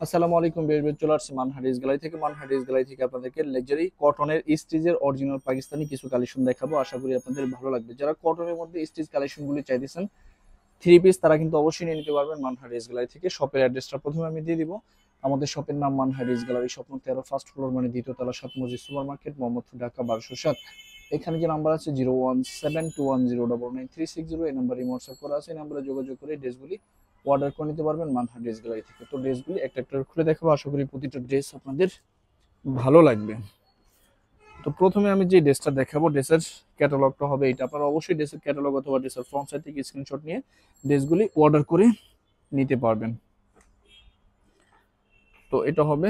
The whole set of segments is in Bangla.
আসসালামু আলাইকুম বিয়ার চলে আসছে মানহারিস গ্যালারি থেকে আপনাদেরকে লেকজারি কটনের স্টিচের অরিজিনাল পাকিস্তানি কিছু কালেকশন দেখাবো। আশা করি আপনাদের ভালো লাগবে। যারা কটনের মধ্যে স্টিচ কালেকশন গুলি চাইতেছেন থ্রি পিস, তারা কিন্তু অবশ্যই নিয়ে নিতে পারবেন মানহারিস গ্যালারি থেকে। শপের অ্যাড্রেসটা প্রথমে আমি দিয়ে দিব। আমাদের শপের নাম মানহারিস গ্যালারি, স্বপ্ন 13, ফার্স্ট ফ্লোর, মানে দ্বিতীয় তলা, 7 মসজিদ সুপার মার্কেট, মোহাম্মদপুর, ঢাকা 1207। এখানে যে নাম্বার আছে 01721099360, এই নাম্বারে হোয়াটসঅ্যাপ করা আছে। এই নাম্বারে যোগাযোগ করে ড্রেসগুলি অর্ডার করে নিতে পারবেন মানহা ড্রেস গ্যালারি থেকে। তো ড্রেসগুলি একটা একটা খুলে দেখাবো, আশা করি প্রতিটা ড্রেস আপনাদের ভালো লাগবে। তো প্রথমে আমি যে ড্রেসটা দেখাবো, ড্রেসের ক্যাটালগটা হবে এটা। আপনারা অবশ্যই ড্রেসের ক্যাটালগ অথবা ড্রেসের ফ্রন্ট সাইড থেকে স্ক্রিনশট নিয়ে ড্রেসগুলি অর্ডার করে নিতে পারবেন। তো এটা হবে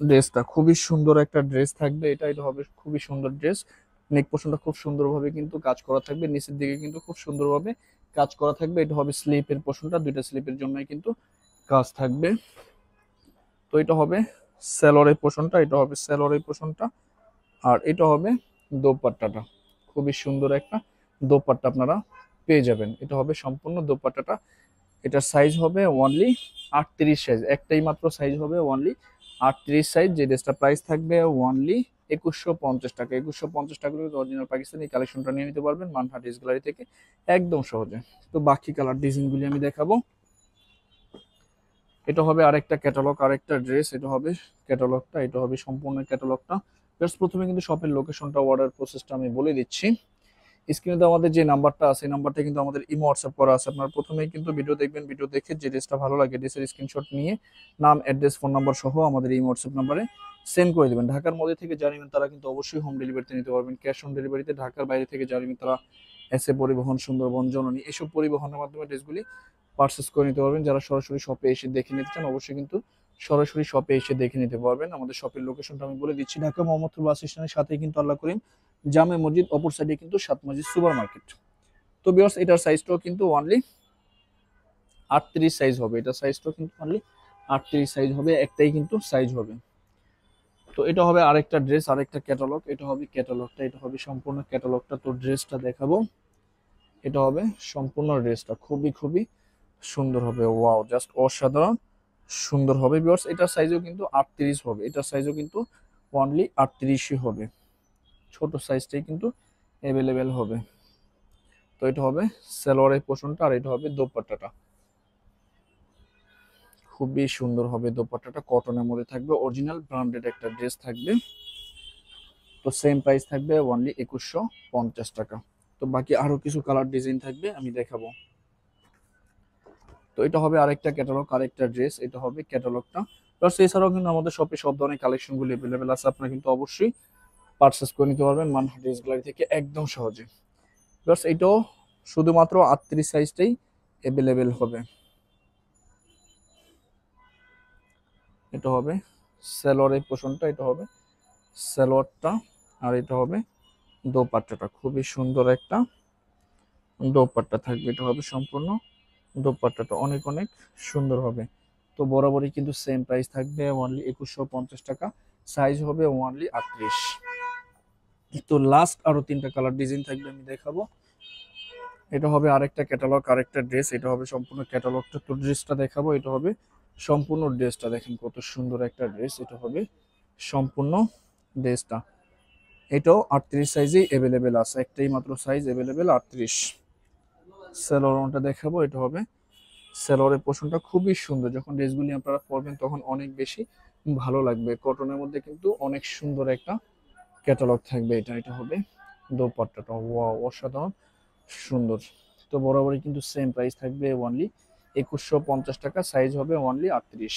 ড্রেসটা, খুবই সুন্দর একটা ড্রেস থাকবে এটা। এটা হবে খুবই সুন্দর ড্রেস। নেক পোর্শনটা খুব সুন্দরভাবে কিন্তু কাজ করা থাকবে, নিচের দিকে কিন্তু খুব সুন্দরভাবে কাজ করা থাকবে। এটা হবে স্লিপের পোর্শনটা, দুইটা স্লিপের জন্যই কিন্তু কাজ থাকবে। তো এটা হবে স্যালোয়ারের পোর্শনটা, এটা হবে স্যালোয়ারের পোর্শনটা। আর এটা হবে দোপাট্টাটা, খুবই সুন্দর একটা দোপাট্টা আপনারা পেয়ে যাবেন। এটা হবে সম্পূর্ণ দোপাট্টাটা। এটার সাইজ হবে ওনলি 38 সাইজ, একটাই মাত্র সাইজ হবে ওনলি 38 সাইজ। যে ড্রেসটা প্রাইস থাকবে ওনলি 2150 টাকা। 2150 টাকা অরিজিনাল পাকিস্তানি কালেকশনটা নিয়ে নিতে পারবেন মানহা ড্রেস গ্যালারি থেকে একদম সহজে। তো বাকি কালার ডিজাইনগুলি আমি দেখাবো। এটা হবে আরেকটা ক্যাটালগ, আরেকটা ড্রেস। এটা হবে ক্যাটালগটা, এটা হবে সম্পূর্ণ ক্যাটালগটা। জাস্ট প্রথমে কিন্তু শপের লোকেশনটা, অর্ডার প্রসেসটা আমি বলে দিচ্ছি। স্ক্রিনে তো আমাদের যে নাম্বারটা আছে, এই নাম্বারটা কিন্তু আমাদের ইমো হোয়াটসঅ্যাপ করা আছে। আপনার প্রথমেই কিন্তু ভিডিও দেখবেন, ভিডিও দেখে যে ড্রেসটা ভালো লাগে ড্রেসের স্ক্রিনশট নিয়ে নাম, অ্যাড্রেস, ফোন নাম্বার সহ আমাদের এই হোয়াটসঅ্যাপ নাম্বারে সেন্ড করে দেবেন। ঢাকার মধ্যে থেকে যারা নেবেন তারা কিন্তু অবশ্যই হোম ডেলিভারিতে নিতে পারবেন, ক্যাশ অন ডেলিভারিতে। ঢাকার বাইরে থেকে যারা নেবেন তারা এসএ পরিবহন, সুন্দরবন, জননী, এসব পরিবহনের মাধ্যমে ড্রেসগুলি পারচেস করে নিতে পারবেন। যারা সরাসরি শপে এসে দেখে নিতে চান অবশ্যই কিন্তু সরাসরি শপে এসে দেখে নিতে পারবেন। আমাদের শপের লোকেশনটা আমি বলে দিচ্ছি, ঢাকা মোহাম্মদপুর বাস স্ট্যান্ডের সাথেই কিন্তু আল্লাহ করিম জামে মসজিদ, অপর সাইডে কিন্তু 7 মসজিদ সুপার মার্কেট। তো ভিউয়ার্স, এটার সাইজটাও কিন্তু অনলি 38 সাইজ হবে। এটার সাইজটাও কিন্তু অনলি 38 সাইজ হবে, একটাই কিন্তু সাইজ হবে। তো এটা হবে আরেকটা ড্রেস, আরেকটা ক্যাটালগ। এটা হবে ক্যাটালগটা, এটা হবে সম্পূর্ণ ক্যাটালগটা। তো ড্রেসটা দেখাবো, এটা হবে সম্পূর্ণ ড্রেসটা, খুবই খুবই সুন্দর হবে। ওয়াও, জাস্ট অসাধারণ সুন্দর হবে ভিউয়ার্স। এটার সাইজও কিন্তু 38 হবে, এটার সাইজও কিন্তু অনলি 38ই হবে। ছোট সাইজটাই কিন্তু অ্যাভেলেবেল হবে। তো এটা হবে সালোয়ারের পোর্শনটা, আর এটা হবে দোপাট্টাটা। খুবই সুন্দর হবে দোপাট্টাটা, কটনের মধ্যে থাকবে, অরিজিনাল ব্র্যান্ডেড একটা ড্রেস থাকবে। তো সেম প্রাইস থাকবে অনলি 2150 টাকা। তো বাকি আরো কিছু কালার ডিজাইন থাকবে, আমি দেখাবো। তো এটা হবে আরেকটা ক্যাটালগ, আরেকটা ড্রেস। এটা হবে ক্যাটালগটা। প্লাস এছাড়াও কিন্তু আমাদের শপে সব ধরনের কালেকশন গুলো অ্যাভেলেবেল আছে, আপনারা কিন্তু অবশ্যই পারচেস করে নিতে পারবেন মানহা ড্রেস গ্যালারি থেকে একদম সহজে। প্লাস এটাও শুধুমাত্র 38 সাইজটাই অ্যাভেলেবেল হবে। এটা হবে সালোয়ারের পোর্শনটা, এটা হবে সালোয়ারটা, আর এটা হবে দোপাট্টাটা। খুবই সুন্দর একটা দোপাট্টা থাকবে, এটা হবে সম্পূর্ণ দোপাট্টাটা অনেক অনেক সুন্দর হবে। তো বরাবরই কিন্তু সেম প্রাইস থাকবে ওনলি 2150 টাকা। সাইজ হবে ওনলি 38। তো লাস্ট আরো তিনটা কালার ডিজাইন থাকবে, আমি দেখাবো। এটা হবে আরেকটা ক্যাটালগ, আরেকটা ড্রেস। এটা হবে সম্পূর্ণ ক্যাটালগটা। তো ড্রেসটা দেখাবো, এটা হবে সম্পূর্ণ ড্রেসটা। দেখেন কত সুন্দর একটা ড্রেস, এটা হবে সম্পূর্ণ ড্রেসটা। এটাও 38 সাইজেই অ্যাভেলেবেল আছে, একটাই মাত্র সাইজ অ্যাভেলেবেল 38। সালোয়ারটা দেখাবো, এটা হবে সালোয়ারের পোর্শনটা। খুবই সুন্দর, যখন ড্রেসগুলি আপনারা পরবেন তখন অনেক বেশি ভালো লাগবে। কটনের মধ্যে কিন্তু অনেক সুন্দর একটা ক্যাটালগ থাকবে এটা। এটা হবে দোপাট্টাটা, ওয়াও, অসাধারণ সুন্দর। তো বরাবরই কিন্তু সেম প্রাইস থাকবে ওনলি 2150 টাকা। সাইজ হবে ওনলি 38।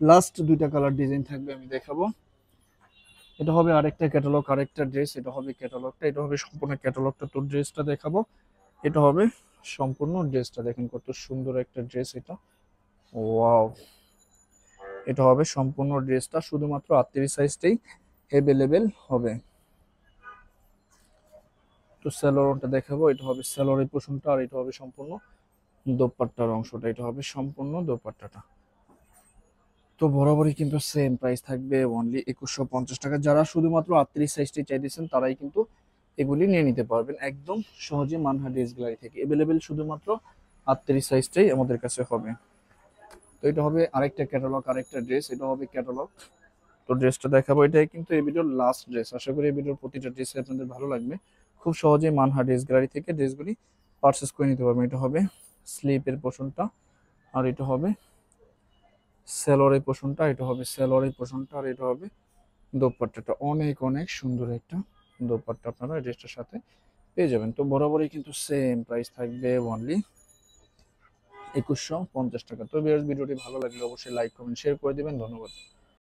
লাস্ট দুইটা কালার ডিজাইন থাকবে, আমি দেখাবো। এটা হবে আরেকটা ক্যাটালগ, আরেকটা ড্রেস। এটা হবে ক্যাটালগটা, এটা হবে সম্পূর্ণ ক্যাটালগটা। তো ড্রেসটা দেখাবো, এটা হবে সম্পূর্ণ ড্রেসটা। দেখেন কত সুন্দর একটা ড্রেস এটা, ওয়াও। এটা হবে সম্পূর্ণ ড্রেসটা, শুধুমাত্র 38 সাইজটাই অ্যাভেলেবেল হবে। তো সালোয়ারটা দেখাবো, এটা হবে সালোয়ারের পোর্শনটা, আর এটা হবে সম্পূর্ণ দোপাট্টার অংশটা। এটা হবে সম্পূর্ণ দোপাট্টাটা। তো বরাবরই কিন্তু সেম প্রাইস থাকবে অনলি 2150 টাকা। যারা শুধুমাত্র 38 সাইজটি চাইতেছেন তারাই কিন্তু এগুলি নিয়ে নিতে পারবেন একদম সহজে মানহা ড্রেস গ্যালারি থেকে। অ্যাভেলেবেল শুধুমাত্র 38 সাইজটাই আমাদের কাছে হবে। তো এটা হবে আরেকটা ক্যাটালগ, আরেকটা ড্রেস, এটা হবে ক্যাটালগ। তো ড্রেসটা দেখাবো, এটাই কিন্তু এই ভিডিওর লাস্ট ড্রেস। আশা করি এই ভিডিওর প্রতিটা ড্রেস আপনাদের ভালো লাগবে। খুব সহজেই মানহা ড্রেস গ্যালারি থেকে ড্রেসগুলি পারচেস করে নিতে পারবেন। এটা হবে স্লিপের পোর্শনটা, আর এটা হবে সেলরের পোর্শনটা, এটা হবে সেলরের পোর্শনটা, আর এটা হবে দোপাট্টাটা। অনেক অনেক সুন্দর একটা দোপাট্টা আপনারা এই ড্রেসটার সাথে পেয়ে যাবেন। তো বরাবরই কিন্তু সেম প্রাইস থাকবে, অনলি 2150 টাকা। তো ভিডিওটি ভালো লাগলে অবশ্যই লাইক কমেন্ট শেয়ার করে দিবেন। ধন্যবাদ।